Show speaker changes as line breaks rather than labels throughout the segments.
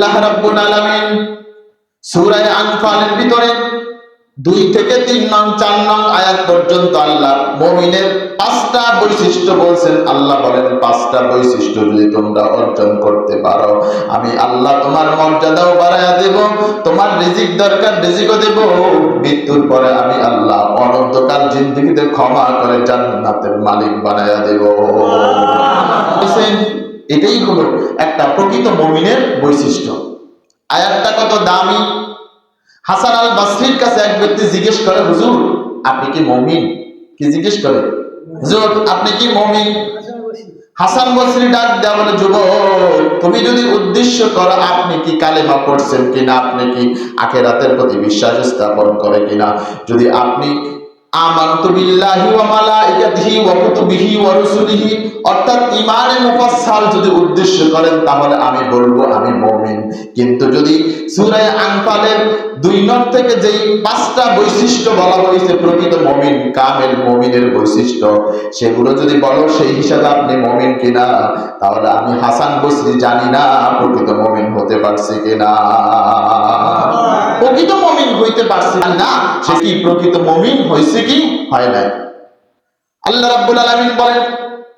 আল্লাহ রাব্বুল আলামিন সূরা আনফালের ভিতরে 2 থেকে 3 নং 4 নং আয়াত পর্যন্ত আল্লাহ মুমিনের 5টা বৈশিষ্ট্য বলছেন। আল্লাহ বলেন 5টা বৈশিষ্ট্য যদি তোমরা অর্জন করতে পারো আমি আল্লাহ তোমার মর্যাদাও বাড়ায়া দেব, তোমার রিজিক দরকার রিজিকও দেব, মৃত্যুর পরে আমি আল্লাহ অনন্তকাল জিন্দেগিতে ক্ষমা করে জান্নাতের মালিক বানায়া দেব। এটাই হলো একটা প্রকৃত মুমিনের বৈশিষ্ট্য। আয়াতটা কত দামি। হাসান আল বসরির কাছে এক ব্যক্তি জিজ্ঞেস করে, হুজুর আপনি কি মুমিন? কি জিজ্ঞেস করে? হুজুর আপনি কি মুমিন? হাসান বসরি ডাক দেয়া বলে, যুবক তুমি যদি উদ্দেশ্য করো আপনি কি কালেমা পড়ছেন কিনা, আপনি কি আখিরাতের প্রতি বিশ্বাস স্থাপন করে কিনা, যদি আপনি আমানতু বিল্লাহি ওয়া মালাইকাতিহি ওয়া কুতুবিহি ওয়া রুসুলিহি অর্থাৎ ঈমানে মুফাসসাল যদি উদ্দেশ্য করেন তাহলে আমি বলবো আমি মুমিন। কিন্তু যদি সূরা আনফালের 2 নং থেকে যেই 5টা বৈশিষ্ট্য বলা হয়েছে প্রকৃত মুমিন কামেল মুমিনের বৈশিষ্ট্য, সেগুলো যদি বলো সেই হিসাবে আপনি মুমিন কিনা, তাহলে আমি হাসান বসরি জানি না প্রকৃত মুমিন হতে পারছে কিনা। প্রকৃত মুমিন হইতে পারছে না, সে কি প্রকৃত মুমিন হইছে কি হয় না। আল্লাহ রাব্বুল আলামিন বলেন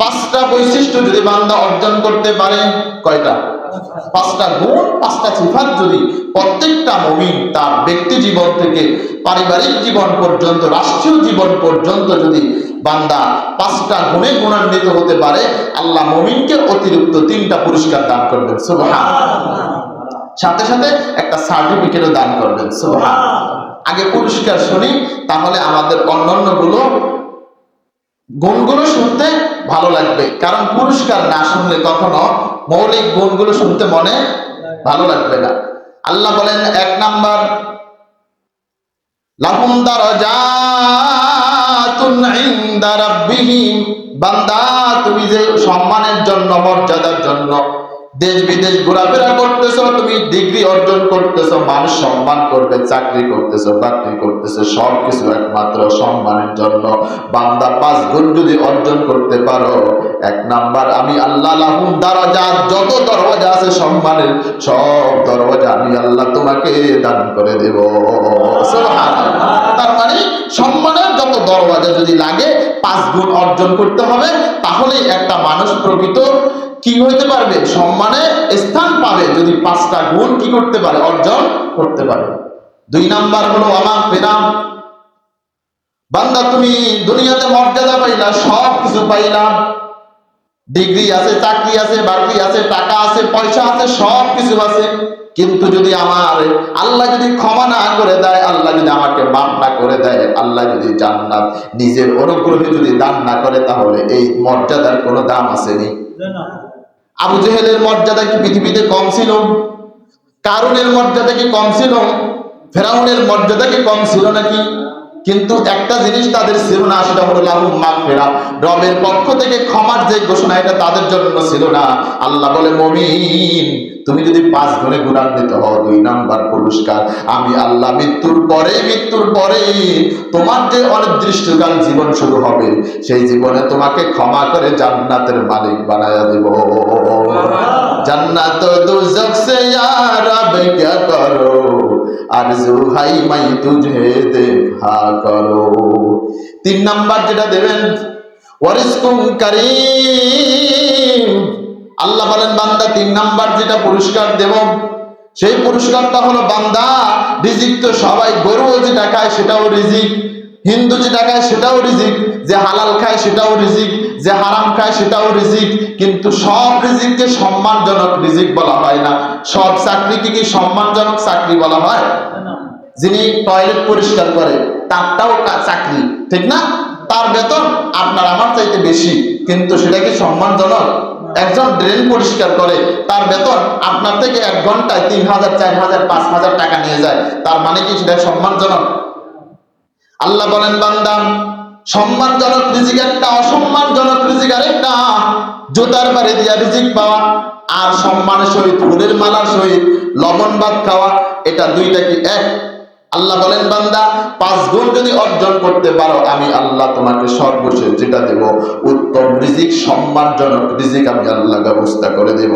5টা বৈশিষ্ট্য যদি বান্দা অর্জন করতে পারে, কয়টা? 5টা গুণ 5টা সিফাত যদি প্রত্যেকটা মুমিন তার ব্যক্তি জীবন থেকে পারিবারিক জীবন পর্যন্ত রাষ্ট্রীয় জীবন পর্যন্ত যদি বান্দা 5টা গুণে গুণান্বিত হতে পারে, আল্লাহ মুমিনকে অতিরিক্ত 3টা পুরস্কার দান করবেন সুবহানাল্লাহ। সাথে সাথে একটা সার্টিফিকেটও দান করবেন সুবহানাল্লাহ। আগে পুরস্কার শুনি, তাহলে আমাদের অন্যান্য গুণগুলো শুনতে ভালো লাগবে। কারণ পুরস্কার না শুনলে কখনো মৌলিক গুণগুলো শুনতে মনে ভালো লাগবে না। আল্লাহ বলেন 1 নাম্বার, লাহুম দারাজাতুন ইনদা রাব্বিহিম, বান্দা তুমি যে সম্মানের জন্য মর্যাদার জন্য দেশ বিদেশ ঘোরাফেরা করতেছো, তুমি ডিগ্রি অর্জন করতেছো, মানুষ সম্মান করবে, চাকরি করতেছো, বাকরি করতেছো, সবকিছু একমাত্র সম্মানের জন্য। বান্দা 5 গুণ যদি অর্জন করতে পারো, 1 নাম্বার আমি আল্লাহ লাহুম দারাজাত, যত দরওয়াজা আছে সম্মানের সব দরওয়াজা আমি আল্লাহ তোমাকে দান করে দেব সুবহানাল্লাহ। তার মানে সম্মানের যত দরওয়াজা যদি লাগে 5 গুণ অর্জন করতে হবে, তাহলে একটা মানুষ প্রকৃত কি হইতে পারবে, সম্মানে স্থান পাবে, যদি 5টা গুণ কি করতে পারে, অর্জন করতে পারে। 2 নাম্বার হলো মাগফিরাত, বান্দা তুমি দুনিয়াতে মর্যাদা পাইলা, সব কিছু পাইলা, ডিগ্রি আছে, চাকরি আছে, বাকরি আছে, টাকা আছে, পয়সা আছে, সব কিছু আছে, কিন্তু যদি আমার আল্লাহ যদি ক্ষমা না করে দেয়, আল্লাহ যদি আমাকে মাফ না করে দেয়, আল্লাহ যদি জান্নাত নিজের অনুগ্রহে যদি দান না করে, তাহলে এই মর্যাদার কোনো দাম আসেনি। আবু জেহেলের মর্যাদা কি পৃথিবীতে কম ছিল? কারুনের মর্যাদা কি কম ছিল? ফেরাউনের মর্যাদা কি কম ছিল নাকি? কিন্তু একটা জিনিস তাদের ছিল না, সেটা হলো লাহুম মাগফিরাত, রবের পক্ষ থেকে ক্ষমার যে ঘোষণা, এটা তাদের জন্য ছিল না। আল্লাহ বলে মুমিন তুমি যদি 5 গুণে গুণান্বিত হও, 2 নাম্বার পুরস্কার আমি আল্লাহ মৃত্যুর পরে তোমার যে অনির্দিষ্টকাল জীবন শুরু হবে, সেই জীবনে তোমাকে ক্ষমা করে জান্নাতের মালিক বানায়া দেব। জান্নাত দুজক সে ইয়া রব क्या करो, আরজু হাই মাই তুঝে দেখা করো। 3 নাম্বার যেটা দেবেন ওয়ারিজকুম কারীম, আল্লাহ বলেন বান্দা 3 নাম্বার যেটা পুরস্কার দেব, সেই পুরস্কারটা হলো বান্দা রিজিক তো সবাই, গরু যেটা খায় সেটাও রিজিক, হিন্দু যেটা খায় সেটাও রিজিক, যে হালাল খায় সেটাও রিজিক, যে হারাম খায় সেটাও রিজিক, কিন্তু সব রিজিককে সম্মানজনক রিজিক বলা হয় না। সব চাকরিকে কি সম্মানজনক চাকরি বলা হয়? যিনি টয়লেট পরিষ্কার করে তারটাও চাকরি, ঠিক না? তার বেতন আপনার আমার চাইতে বেশি, কিন্তু সেটা কি সম্মানজনক? একজন ড্রেন পরিষ্কার করে তার বেতন আপনার থেকে 1 ঘন্টায় 3000, 4000, 5000 টাকা নিয়ে যায়, তার মানে কি সেটা সম্মানজনক? আল্লাহ বলেন বান্দা সম্মানজনক রিজিক একটা, অসম্মানজনক রিজিক আরেকটা। জুতার বাড়ি দিয়া রিজিক পাওয়া আর সম্মানের সহিত ফুলের মালার সহিত লবণ ভাত খাওয়া, এটা 2টা কি এক? আল্লাহ বলেন বান্দা 5 গুণ যদি অর্জন করতে পারো, আমি আল্লাহ তোমাকে সর্বশেষ যেটা দেব উত্তম রিজিক, সম্মানজনক রিজিক আমি আল্লাহ ব্যবস্থা করে দেব।